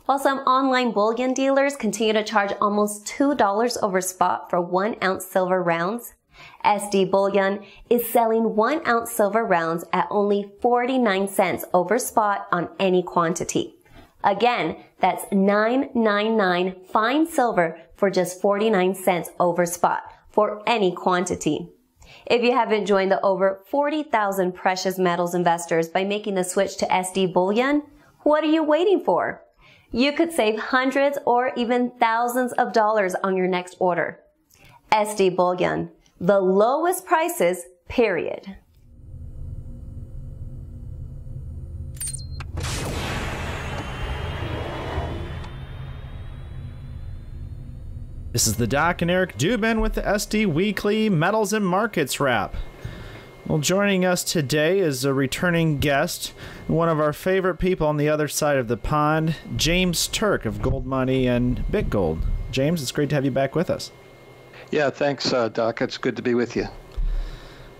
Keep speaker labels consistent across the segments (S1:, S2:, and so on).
S1: while some online bullion dealers continue to charge almost $2 over spot for 1 ounce silver rounds, SD Bullion is selling 1 ounce silver rounds at only 49 cents over spot on any quantity. Again, that's $9.99 fine silver for just 49 cents over spot for any quantity. If you haven't joined the over 40,000 precious metals investors by making the switch to SD Bullion, what are you waiting for? You could save hundreds or even thousands of dollars on your next order. SD Bullion, the lowest prices, period.
S2: This is the Doc and Eric Dubin with the SD Weekly Metals and Markets Wrap. Well, joining us today is a returning guest, one of our favorite people on the other side of the pond, James Turk of Gold Money and BitGold. James, it's great to have you back with us.
S3: Yeah, thanks, Doc. It's good to be with you.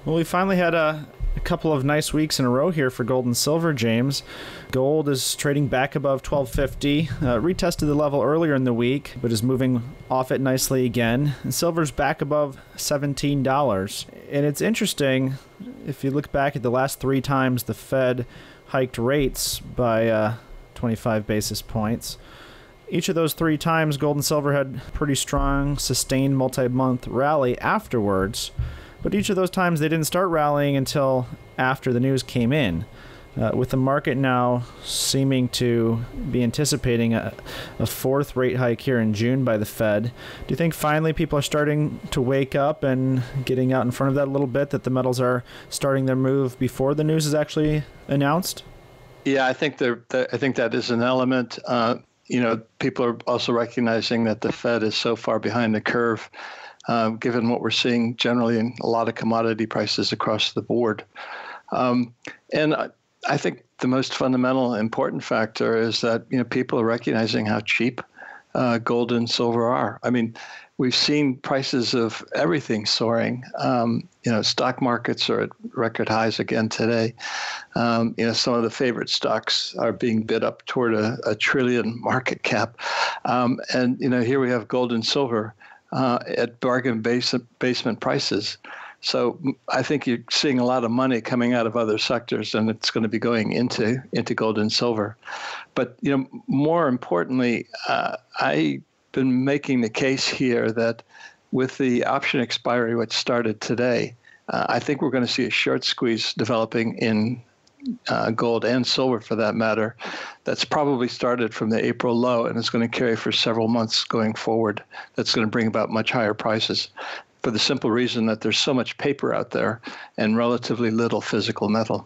S2: Well, we finally had a couple of nice weeks in a row here for gold and silver, James. Gold is trading back above $12.50, retested the level earlier in the week, but is moving off it nicely again. And silver's back above $17. And it's interesting, if you look back at the last 3 times the Fed hiked rates by 25 basis points, each of those 3 times gold and silver had pretty strong, sustained multi-month rally afterwards. But each of those times they didn't start rallying until after the news came in. With the market now seeming to be anticipating a 4th rate hike here in June by the Fed, do you think finally people are starting to wake up and getting out in front of that a little bit, that the metals are starting their move before the news is actually announced?
S3: Yeah, I think that is an element. People are also recognizing that the Fed is so far behind the curve, given what we're seeing generally in a lot of commodity prices across the board. And I think the most fundamental important factor is that people are recognizing how cheap gold and silver are. I mean, we've seen prices of everything soaring. Stock markets are at record highs again today. Some of the favorite stocks are being bid up toward a $1 trillion market cap. Here we have gold and silver at bargain basement prices. So I think you're seeing a lot of money coming out of other sectors, and it's going to be going into gold and silver. But more importantly, I've been making the case here that with the option expiry, which started today, I think we're going to see a short squeeze developing in gold and silver, for that matter. That's probably started from the April low, and it's going to carry for several months going forward. That's going to bring about much higher prices, for the simple reason that there's so much paper out there and relatively little physical metal.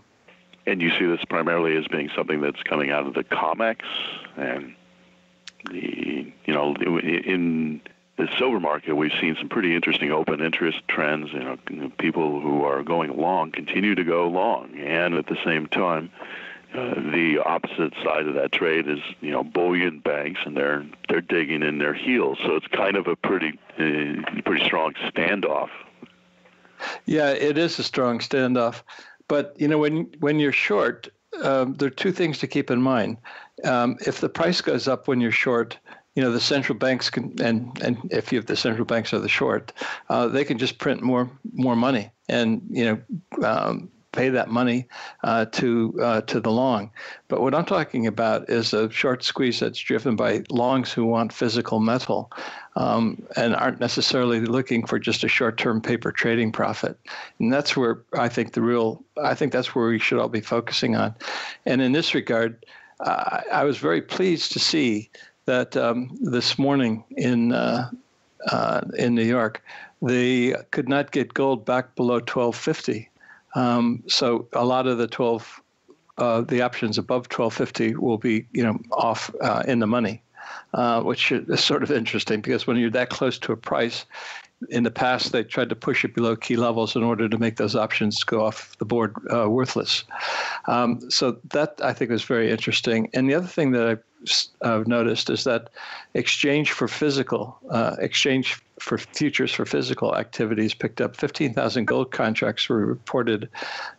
S4: And you see this primarily as being something that's coming out of the COMEX, and in the silver market, we've seen some pretty interesting open interest trends. People who are going long continue to go long, and at the same time, the opposite side of that trade is, bullion banks, and they're digging in their heels. So it's kind of a pretty strong standoff.
S3: Yeah, it is a strong standoff. But when you're short, there are 2 things to keep in mind. If the price goes up when you're short, the central banks can, and if the central banks are the short, they can just print more money and pay that money to the long. But what I'm talking about is a short squeeze that's driven by longs who want physical metal and aren't necessarily looking for just a short-term paper trading profit. And that's where I think that's where we should all be focusing on. And in this regard, I was very pleased to see that this morning in New York, they could not get gold back below $12.50. So a lot of the options above $12.50 will be, off in the money, which is sort of interesting, because when you're that close to a price, in the past they tried to push it below key levels in order to make those options go off the board worthless. So that I think was very interesting. And the other thing that I've noticed is that exchange for futures for physical activities picked up. 15,000 gold contracts were reported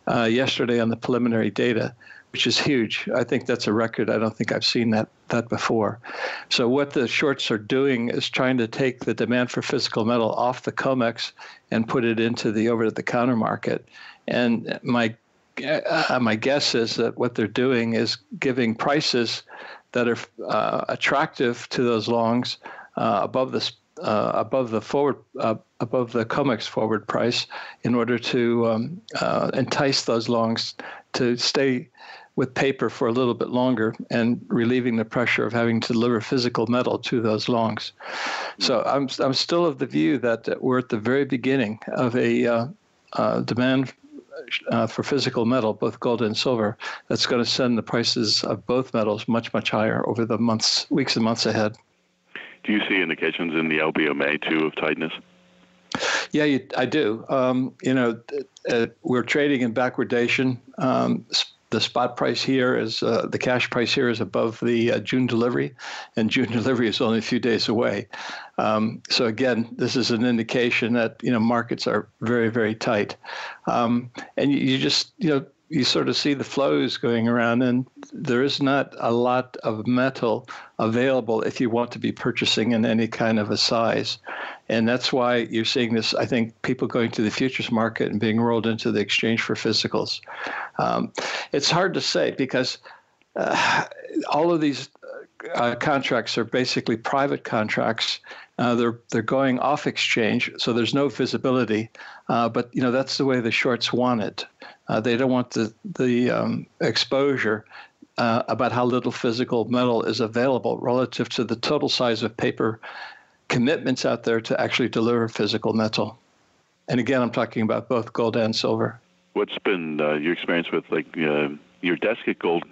S3: yesterday on the preliminary data, which is huge. I think that's a record. I don't think I've seen that before. So what the shorts are doing is trying to take the demand for physical metal off the COMEX and put it into the over-the-counter market. And my guess is that what they're doing is giving prices that are attractive to those longs above the COMEX forward price in order to entice those longs to stay with paper for a little bit longer and relieving the pressure of having to deliver physical metal to those longs. So I'm still of the view that we're at the very beginning of a demand for physical metal, both gold and silver, that's going to send the prices of both metals much, much higher over the weeks and months ahead.
S4: Do you see indications in the LBMA too of tightness?
S3: Yeah, I do. We're trading in backwardation. The spot price here is the cash price here is above the June delivery, and June delivery is only a few days away. So again, this is an indication that markets are very, very tight, and you just you sort of see the flows going around, and there is not a lot of metal available if you want to be purchasing in any kind of a size. And that's why you're seeing this, I think, people going to the futures market and being rolled into the exchange for physicals. It's hard to say because all of these contracts are basically private contracts. They're going off exchange, so there's no visibility. But that's the way the shorts want it. They don't want the exposure about how little physical metal is available relative to the total size of paper commitments out there to actually deliver physical metal. And again, I'm talking about both gold and silver.
S4: What's been your experience with your desk at Gold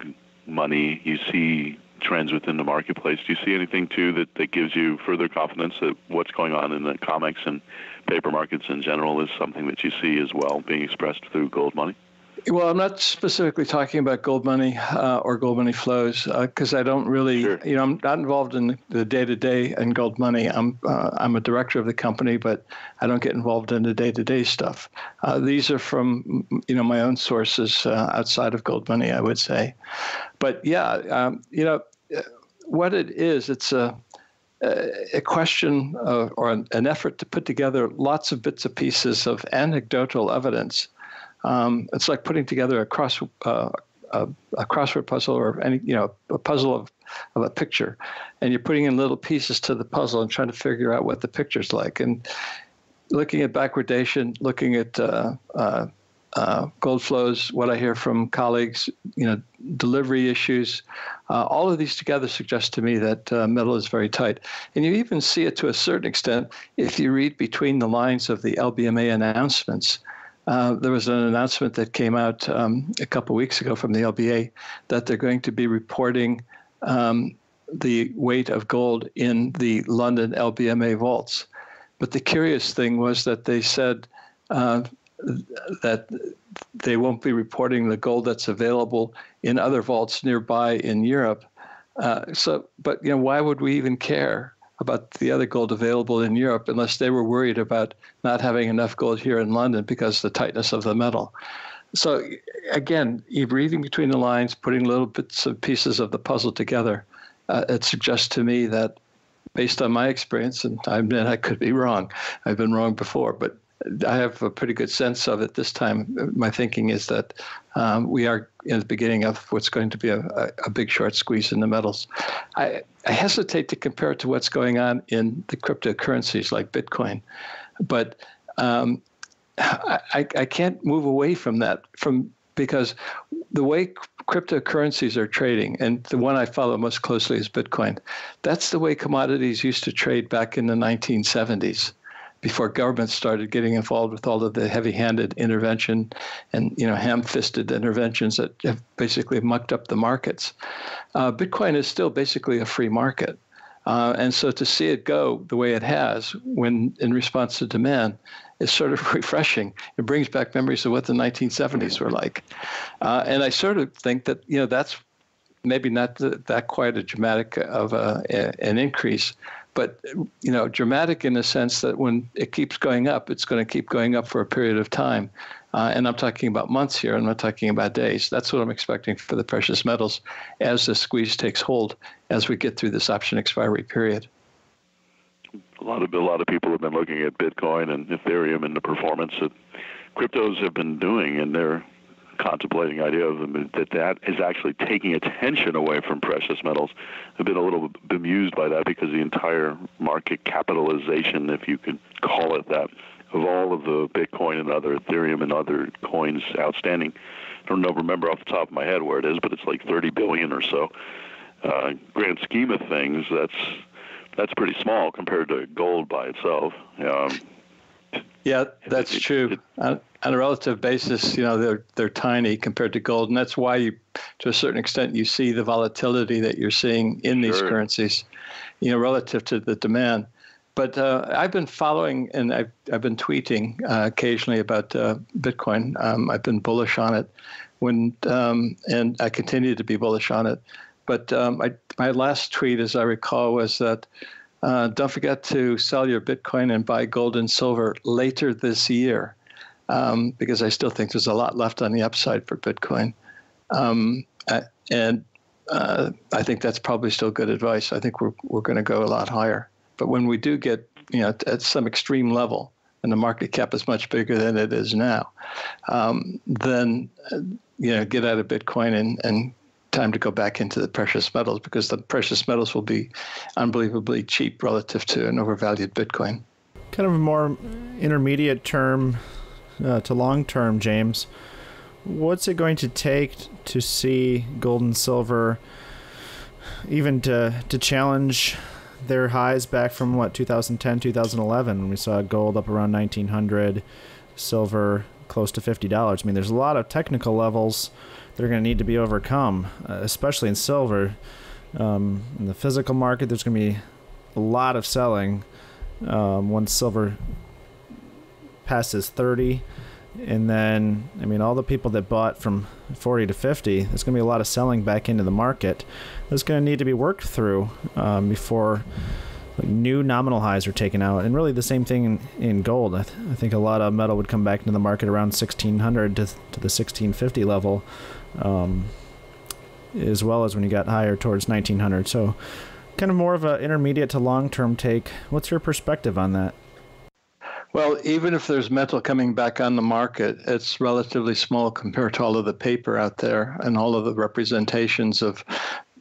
S4: Money? You see trends within the marketplace. Do you see anything too that gives you further confidence that what's going on in the COMEX and paper markets in general is something that you see as well being expressed through Gold Money?
S3: Well, I'm not specifically talking about Gold Money or Gold Money flows because I don't really,
S4: Sure.
S3: I'm not involved in the day-to-day in Gold Money. I'm a director of the company, but I don't get involved in the day-to-day stuff. These are from, my own sources outside of Gold Money, I would say. But yeah, what it is, it's a question or an effort to put together lots of bits and pieces of anecdotal evidence. It's like putting together a crossword puzzle or a puzzle of a picture, and you're putting in little pieces to the puzzle and trying to figure out what the picture's like. And looking at backwardation, looking at gold flows, what I hear from colleagues, delivery issues, all of these together suggest to me that metal is very tight. And you even see it to a certain extent if you read between the lines of the LBMA announcements. There was an announcement that came out a couple of weeks ago from the LBA that they're going to be reporting the weight of gold in the London LBMA vaults. But the curious thing was that they said that they won't be reporting the gold that's available in other vaults nearby in Europe. But why would we even care about the other gold available in Europe unless they were worried about not having enough gold here in London because of the tightness of the metal? So again, you're reading between the lines, putting little bits and pieces of the puzzle together. It suggests to me that based on my experience, and I admit I could be wrong, I've been wrong before, but I have a pretty good sense of it this time. My thinking is that we are in the beginning of what's going to be a big short squeeze in the metals. I hesitate to compare it to what's going on in the cryptocurrencies like Bitcoin, but I can't move away from that because the way cryptocurrencies are trading, and the one I follow most closely is Bitcoin, that's the way commodities used to trade back in the 1970s. Before governments started getting involved with all of the heavy-handed intervention and ham-fisted interventions that have basically mucked up the markets. Bitcoin is still basically a free market. And so to see it go the way it has when in response to demand is sort of refreshing. It brings back memories of what the 1970s were like. And I sort of think that, that's maybe not that quite a dramatic of an increase, but dramatic in the sense that when it keeps going up, it's going to keep going up for a period of time. And I'm talking about months here. I'm not talking about days. That's what I'm expecting for the precious metals as the squeeze takes hold as we get through this option expiry period.
S4: A lot of people have been looking at Bitcoin and Ethereum and the performance that cryptos have been doing, and they're contemplating the idea of them that is actually taking attention away from precious metals. I've been a little bemused by that because the entire market capitalization, if you could call it that, of all of the Bitcoin and other Ethereum and other coins outstanding, I don't remember off the top of my head where it is, but it's like 30 billion or so. Grand scheme of things, that's pretty small compared to gold by itself.
S3: Yeah, that's true. On a relative basis, they're tiny compared to gold, and that's why to a certain extent, you see the volatility that you're seeing in these currencies, relative to the demand. But I've been following, and I've been tweeting occasionally about Bitcoin. I've been bullish on it, and I continue to be bullish on it. But my last tweet, as I recall, was that don't forget to sell your Bitcoin and buy gold and silver later this year, because I still think there's a lot left on the upside for Bitcoin. And I think that's probably still good advice. I think we're going to go a lot higher. But when we do get at some extreme level, and the market cap is much bigger than it is now, then get out of Bitcoin and time to go back into the precious metals, because the precious metals will be unbelievably cheap relative to an overvalued Bitcoin.
S2: Kind of a more intermediate term to long term, James. What's it going to take to see gold and silver even to challenge their highs back from 2010, 2011, when we saw gold up around 1900, silver close to $50? I mean, there's a lot of technical levels that are going to need to be overcome, especially in silver. In the physical market, there's going to be a lot of selling once silver passes 30. And then, all the people that bought from 40 to 50, there's going to be a lot of selling back into the market. That's going to need to be worked through before new nominal highs are taken out. And really the same thing in gold. I think a lot of metal would come back into the market around 1600 to the 1650 level, as well as when you got higher towards 1900. So kind of more of an intermediate to long-term take. What's your perspective on that?
S3: Well, even if there's metal coming back on the market, it's relatively small compared to all of the paper out there and all of the representations of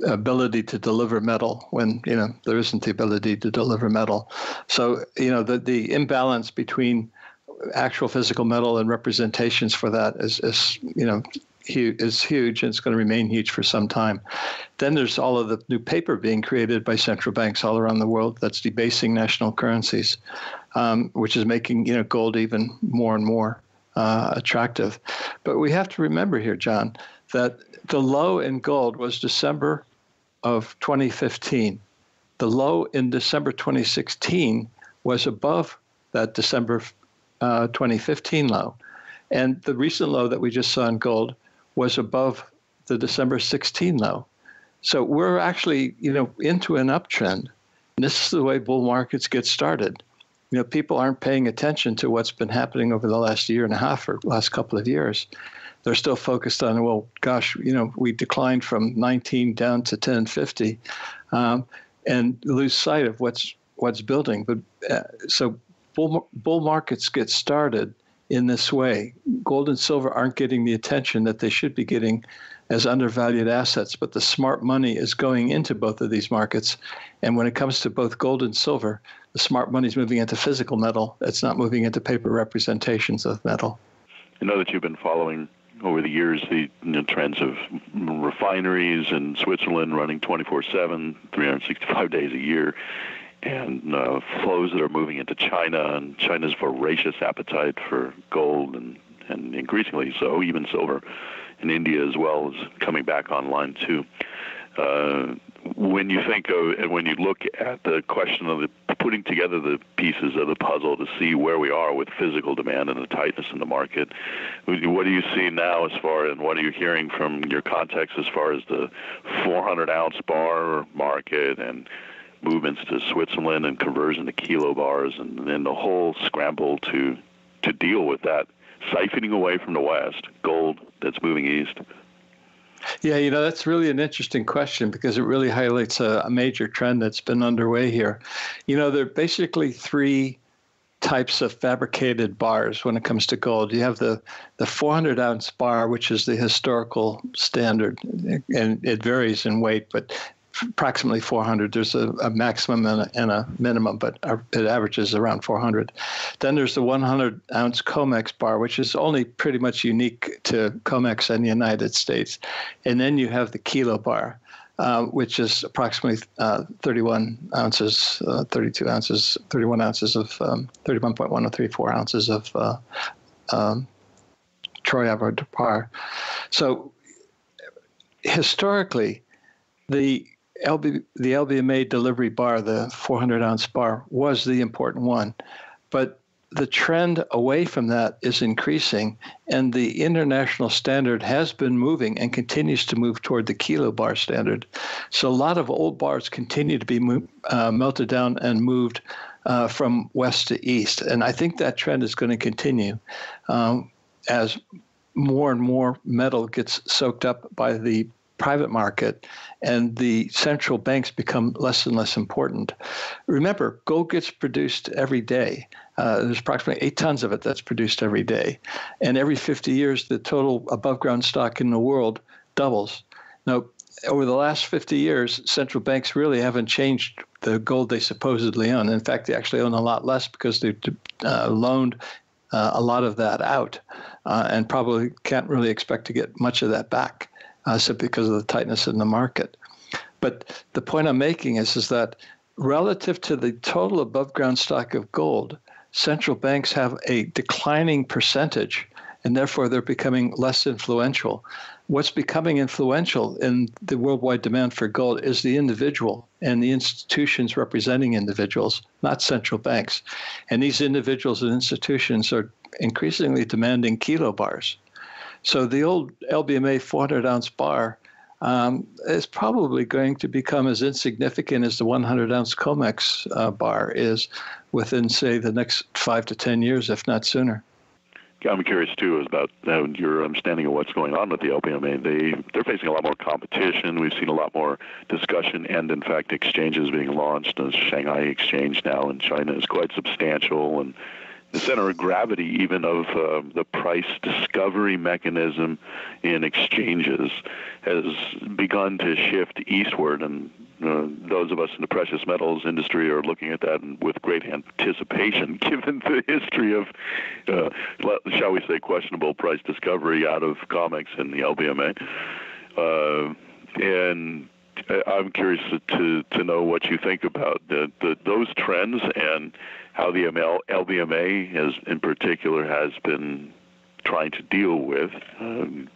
S3: ability to deliver metal when, there isn't the ability to deliver metal. So, the imbalance between actual physical metal and representations for that is huge, and it's going to remain huge for some time. Then there's all of the new paper being created by central banks all around the world that's debasing national currencies, which is making gold even more and more attractive. But we have to remember here, John, that the low in gold was December of 2015. The low in December 2016 was above that December 2015 low. And the recent low that we just saw in gold was above the December 16 low. So we're actually, into an uptrend. And this is the way bull markets get started. People aren't paying attention to what's been happening over the last year and a half or last couple of years. They're still focused on, well, gosh, we declined from 19 down to 1050, and lose sight of what's building. But so bull markets get started in this way. Gold and silver aren't getting the attention that they should be getting as undervalued assets, but the smart money is going into both of these markets. And when it comes to both gold and silver, the smart money is moving into physical metal. It's not moving into paper representations of metal.
S4: I know that you've been following over the years the trends of refineries in Switzerland running 24/7, 365 days a year, and flows that are moving into China, and China's voracious appetite for gold and increasingly so, even silver. And India as well is coming back online too. When you think of, and when you look at the question of putting together the pieces of the puzzle to see where we are with physical demand and the tightness in the market, what do you see now as far, and what are you hearing from your contacts as far as the 400-ounce bar market and movements to Switzerland and conversion to kilo bars, and then the whole scramble to deal with that siphoning away from the West, gold that's moving east?
S3: Yeah, that's really an interesting question because it really highlights a major trend that's been underway here. There are basically three types of fabricated bars when it comes to gold. You have the 400-ounce bar, which is the historical standard, and it varies in weight, but approximately 400. There's a maximum and a minimum, but it averages around 400. Then there's the 100-ounce COMEX bar, which is only pretty much unique to COMEX and the United States. And then you have the kilo bar, which is approximately 31 ounces, 32 ounces, 31 ounces of 31.1034 ounces of troy average bar. So historically, the LBMA delivery bar, the 400-ounce bar, was the important one. But the trend away from that is increasing, and the international standard has been moving and continues to move toward the kilo bar standard. So a lot of old bars continue to be melted down and moved from west to east. And I think that trend is going to continue as more and more metal gets soaked up by the private market, and the central banks become less and less important. Remember, gold gets produced every day. There's approximately 8 tons of it that's produced every day. And every 50 years, the total above-ground stock in the world doubles. Now, over the last 50 years, central banks really haven't changed the gold they supposedly own. In fact, they actually own a lot less because they've loaned a lot of that out and probably can't really expect to get much of that back. Simply because of the tightness in the market. But the point I'm making is that relative to the total above ground stock of gold, central banks have a declining percentage, and therefore they're becoming less influential. What's becoming influential in the worldwide demand for gold is the individual and the institutions representing individuals, not central banks. And these individuals and institutions are increasingly demanding kilo bars. So the old LBMA 400-ounce bar is probably going to become as insignificant as the 100-ounce COMEX bar is within, say, the next 5 to 10 years, if not sooner.
S4: I'm curious, too, about your understanding of what's going on with the LBMA. They're facing a lot more competition. We've seen a lot more discussion and, in fact, exchanges being launched. The Shanghai exchange now in China is quite substantial, and the center of gravity even of the price discovery mechanism in exchanges has begun to shift eastward, and those of us in the precious metals industry are looking at that with great anticipation, given the history of, shall we say, questionable price discovery out of COMEX and the LBMA. And I'm curious to know what you think about those trends and how the LBMA in particular has been trying to deal with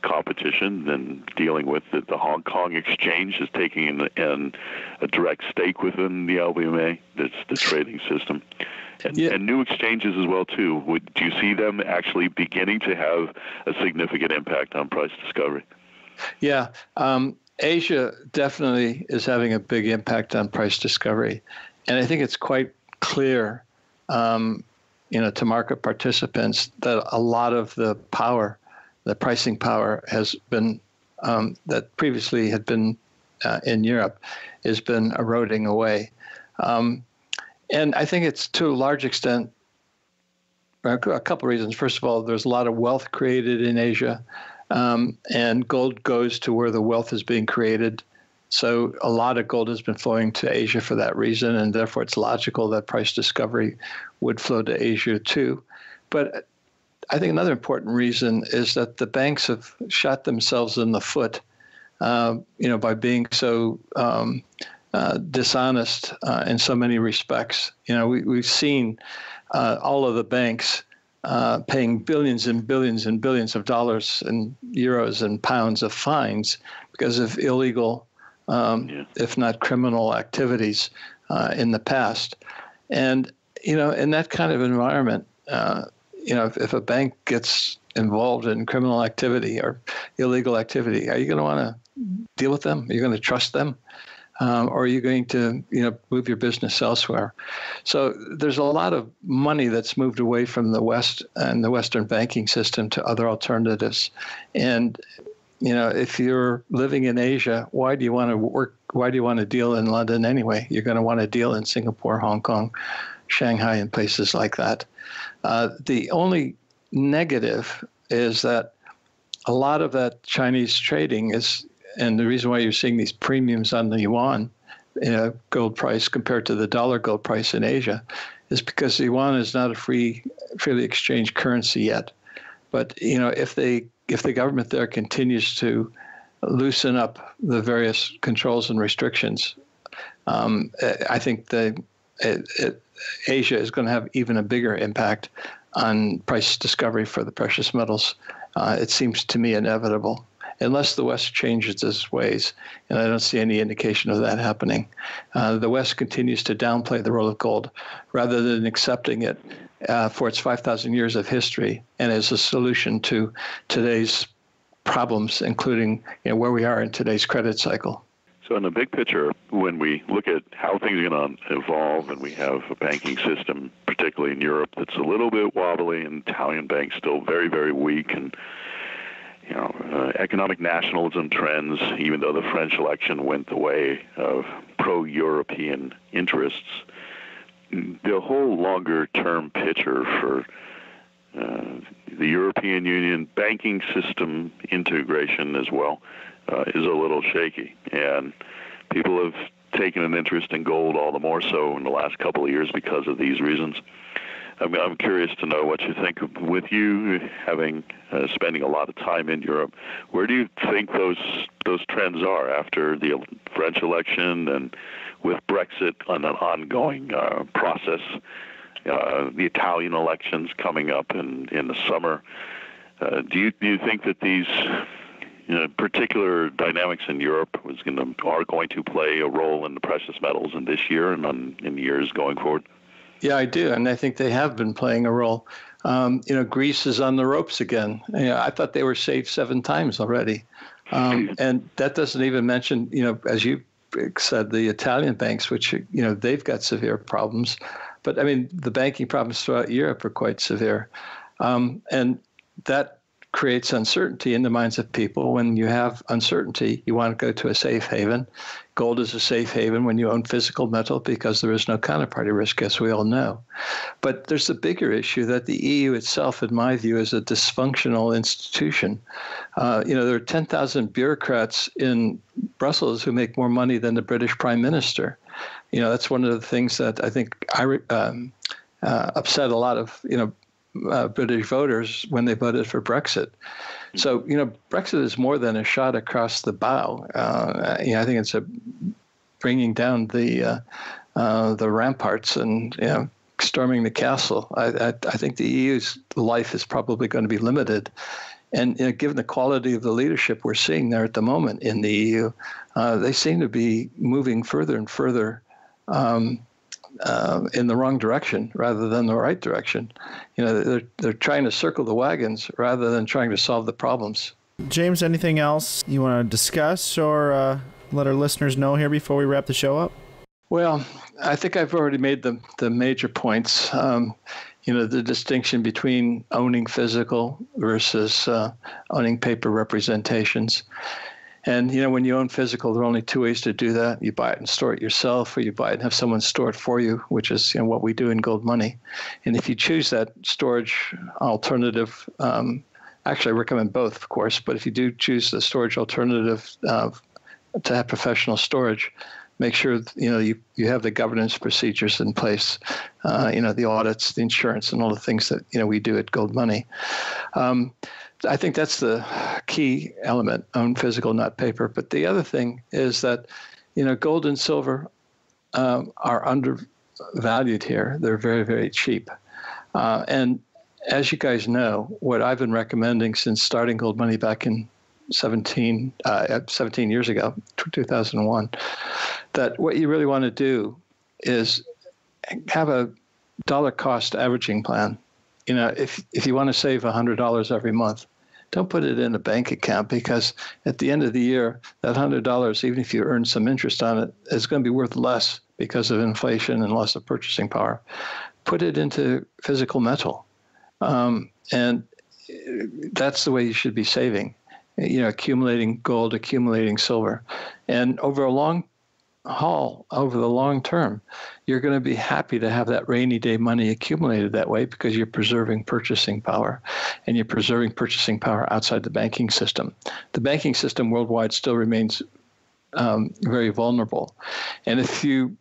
S4: competition and dealing with the Hong Kong exchange is taking a direct stake within the LBMA, that's the trading system. And new exchanges as well, too. Do you see them actually beginning to have a significant impact on price discovery?
S3: Yeah. Asia definitely is having a big impact on price discovery. And I think it's quite clear to market participants that a lot of the power, the pricing power has been, that previously had been in Europe, has been eroding away. And I think it's to a large extent, a couple of reasons. First of all, there's a lot of wealth created in Asia, and gold goes to where the wealth is being created. So a lot of gold has been flowing to Asia for that reason, and therefore it's logical that price discovery would flow to Asia too. But I think another important reason is that the banks have shot themselves in the foot, by being so dishonest in so many respects. We've seen all of the banks paying billions and billions and billions of dollars and euros and pounds of fines because of illegal, if not criminal activities in the past. And, in that kind of environment, if a bank gets involved in criminal activity or illegal activity, are you going to want to deal with them? Are you going to trust them? or are you going to, move your business elsewhere? So there's a lot of money that's moved away from the West and the Western banking system to other alternatives. And, if you're living in Asia, why do you want to work? Why do you want to deal in London anyway? You're going to want to deal in Singapore, Hong Kong, Shanghai, and places like that. The only negative is that a lot of that Chinese trading is, and the reason why you're seeing these premiums on the yuan gold price compared to the dollar gold price in Asia, is because the yuan is not a freely exchanged currency yet. But if the government there continues to loosen up the various controls and restrictions, I think Asia is going to have even a bigger impact on price discovery for the precious metals. It seems to me inevitable, unless the West changes its ways, and I don't see any indication of that happening. The West continues to downplay the role of gold rather than accepting it for its 5,000 years of history and as a solution to today's problems, including where we are in today's credit cycle.
S4: So in the big picture, when we look at how things are going to evolve, and we have a banking system, particularly in Europe, that's a little bit wobbly, and Italian banks still very, very weak, and economic nationalism trends, even though the French election went the way of pro-European interests, the whole longer-term picture for the European Union banking system integration as well is a little shaky. And people have taken an interest in gold all the more so in the last couple of years because of these reasons. I'm curious to know what you think. With you having spending a lot of time in Europe, where do you think those trends are after the French election and with Brexit on an ongoing process, the Italian elections coming up in the summer? Do you think that these particular dynamics in Europe are going to play a role in the precious metals in this year and in years going forward?
S3: Yeah, I do, and I think they have been playing a role. Greece is on the ropes again. I thought they were saved 7 times already, and that doesn't even mention, as you said, the Italian banks, which they've got severe problems. But I mean, the banking problems throughout Europe are quite severe, and that creates uncertainty in the minds of people. When you have uncertainty, you want to go to a safe haven. Gold is a safe haven when you own physical metal because there is no counterparty risk, as we all know. But there's a bigger issue that the EU itself, in my view, is a dysfunctional institution. There are 10,000 bureaucrats in Brussels who make more money than the British Prime Minister. That's one of the things that I think upset a lot of, British voters when they voted for Brexit. So, Brexit is more than a shot across the bow. I think it's bringing down the ramparts and, storming the castle. I think the EU's life is probably going to be limited. And given the quality of the leadership we're seeing there at the moment in the EU, they seem to be moving further and further in the wrong direction rather than the right direction. They're trying to circle the wagons rather than trying to solve the problems.
S2: James, anything else you want to discuss or let our listeners know here before we wrap the show up?
S3: Well, I think I've already made the major points. The distinction between owning physical versus owning paper representations. And, when you own physical, there are only 2 ways to do that. You buy it and store it yourself, or you buy it and have someone store it for you, which is what we do in Gold Money. And if you choose that storage alternative, actually I recommend both, of course, but if you do choose the storage alternative to have professional storage, make sure you have the governance procedures in place, the audits, the insurance, and all the things that we do at Gold Money. I think that's the key element, own physical, not paper. But the other thing is that, gold and silver are undervalued here. They're very, very cheap. And as you guys know, what I've been recommending since starting Gold Money back in 17 years ago, 2001, that what you really want to do is have a dollar cost averaging plan. If you want to save $100 every month, don't put it in a bank account, because at the end of the year, that $100, even if you earn some interest on it, is going to be worth less because of inflation and loss of purchasing power. Put it into physical metal. And that's the way you should be saving, accumulating gold, accumulating silver. And over a long haul, over the long term, you're going to be happy to have that rainy day money accumulated that way, because you're preserving purchasing power, and you're preserving purchasing power outside the banking system. The banking system worldwide still remains very vulnerable. And if you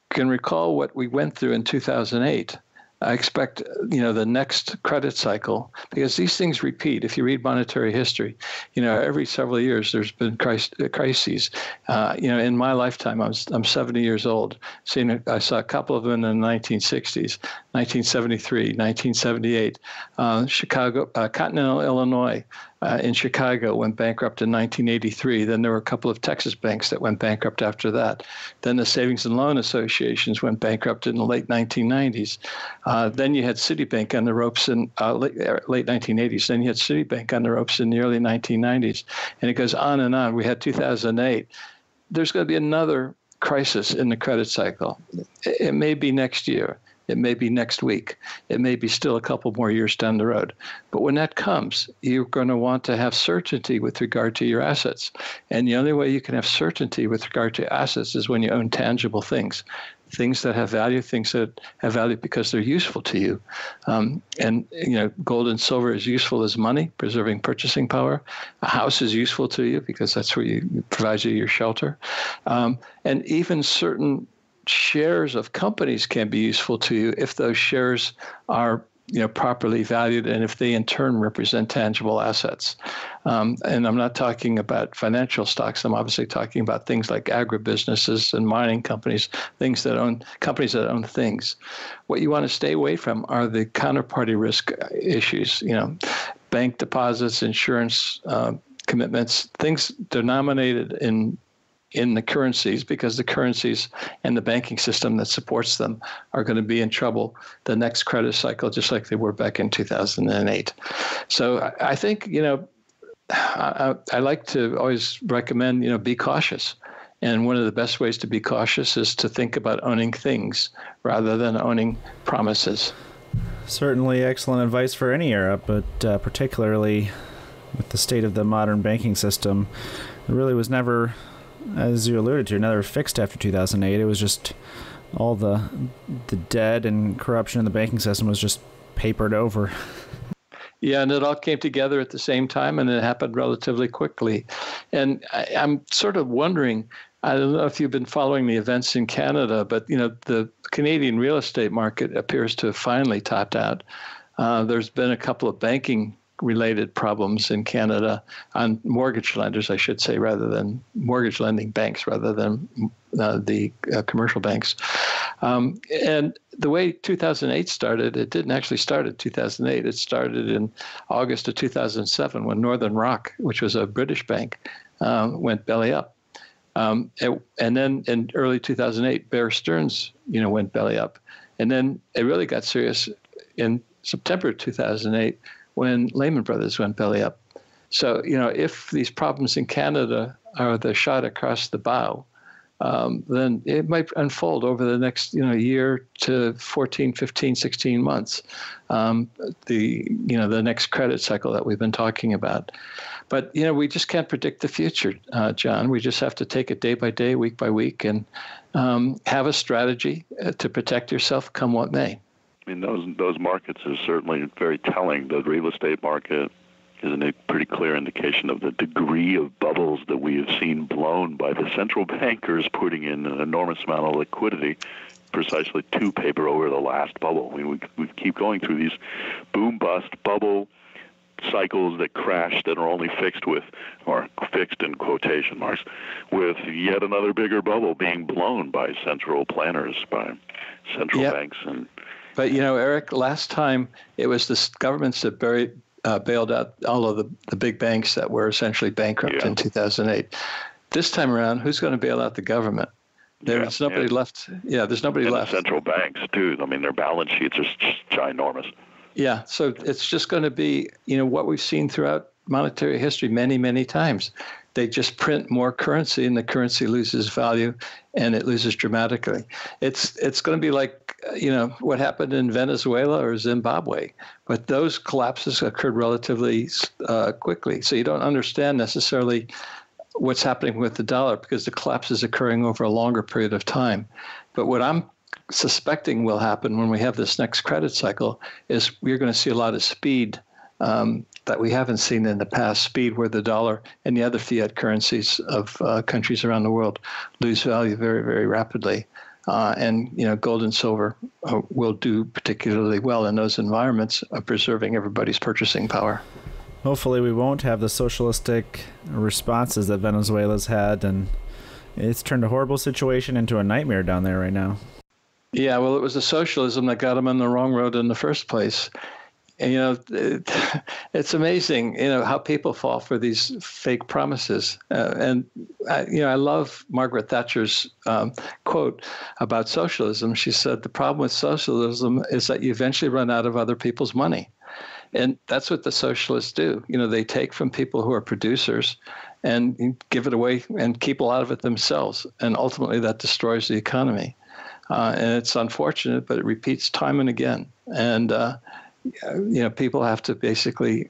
S3: can recall what we went through in 2008, I expect, the next credit cycle, because these things repeat. If you read monetary history, every several years there's been crises. In my lifetime, I'm 70 years old. I saw a couple of them in the 1960s, 1973, 1978. Continental Illinois in Chicago went bankrupt in 1983. Then there were a couple of Texas banks that went bankrupt after that. Then the Savings and Loan Associations went bankrupt in the late 1990s. Then you had Citibank on the ropes in late 1980s. Then you had Citibank on the ropes in the early 1990s. And it goes on and on. We had 2008. There's going to be another crisis in the credit cycle. It may be next year. It may be next week. It may be still a couple more years down the road. But when that comes, you're going to want to have certainty with regard to your assets. And the only way you can have certainty with regard to assets is when you own tangible things that have value, things that have value because they're useful to you. Gold and silver is useful as money, preserving purchasing power. A house is useful to you because that's where it provides you your shelter. And even certain shares of companies can be useful to you if those shares are properly valued, and if they in turn represent tangible assets. And I'm not talking about financial stocks. I'm obviously talking about things like agribusinesses and mining companies, companies that own things. What you want to stay away from are the counterparty risk issues, bank deposits, insurance commitments, things denominated in the currencies, because the currencies and the banking system that supports them are going to be in trouble the next credit cycle, just like they were back in 2008. So I think, I like to always recommend, be cautious. And one of the best ways to be cautious is to think about owning things rather than owning promises.
S2: Certainly excellent advice for any era, but particularly with the state of the modern banking system, it really was never, as you alluded to, never fixed after 2008. It was just all the debt and corruption in the banking system was just papered over.
S3: Yeah, and it all came together at the same time, and it happened relatively quickly. And I'm sort of wondering, I don't know if you've been following the events in Canada, but the Canadian real estate market appears to have finally topped out. There's been a couple of banking-related problems in Canada on mortgage lenders, I should say, rather than mortgage lending banks, rather than the commercial banks. And the way 2008 started, it didn't actually start in 2008. It started in August of 2007 when Northern Rock, which was a British bank, went belly up. And then in early 2008, Bear Stearns, went belly up. And then it really got serious in September 2008 when Lehman Brothers went belly up. So, if these problems in Canada are the shot across the bow, then it might unfold over the next, year to 14, 15, 16 months, the next credit cycle that we've been talking about. But, we just can't predict the future, John. We just have to take it day by day, week by week, and have a strategy to protect yourself come what may.
S4: I mean, those markets are certainly very telling. The real estate market is a pretty clear indication of the degree of bubbles that we have seen blown by the central bankers putting in an enormous amount of liquidity precisely to paper over the last bubble. I mean, we keep going through these boom-bust bubble cycles that crash that are only fixed in quotation marks, with yet another bigger bubble being blown by central planners, by central banks.
S3: But, Eric, last time it was the governments that bailed out all of the big banks that were essentially bankrupt in 2008. This time around, who's going to bail out the government? There's nobody left. Yeah, there's nobody left.
S4: The central banks, too. I mean, their balance sheets are ginormous.
S3: Yeah, so it's just going to be, what we've seen throughout monetary history many, many times. They just print more currency, and the currency loses value, and it loses dramatically. It's going to be like, what happened in Venezuela or Zimbabwe, but those collapses occurred relatively quickly. So you don't understand necessarily what's happening with the dollar because the collapse is occurring over a longer period of time. But what I'm suspecting will happen when we have this next credit cycle is we're going to see a lot of speed that we haven't seen in the past, speed where the dollar and the other fiat currencies of countries around the world lose value very, very rapidly. And gold and silver will do particularly well in those environments of preserving everybody's purchasing power.
S2: Hopefully we won't have the socialistic responses that Venezuela's had, and it's turned a horrible situation into a nightmare down there right now.
S3: Yeah, well, it was the socialism that got them on the wrong road in the first place. And, it's amazing, how people fall for these fake promises. I love Margaret Thatcher's quote about socialism. She said, the problem with socialism is that you eventually run out of other people's money. And that's what the socialists do. They take from people who are producers and give it away and keep a lot of it themselves. And ultimately that destroys the economy. And it's unfortunate, but it repeats time and again. And, people have to basically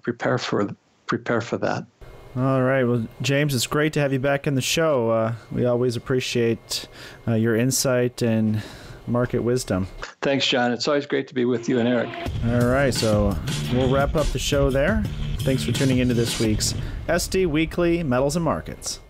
S3: prepare for that.
S2: All right. Well, James, it's great to have you back in the show. We always appreciate your insight and market wisdom.
S3: Thanks, John. It's always great to be with you and Eric.
S2: All right. So we'll wrap up the show there. Thanks for tuning into this week's SD Weekly Metals and Markets.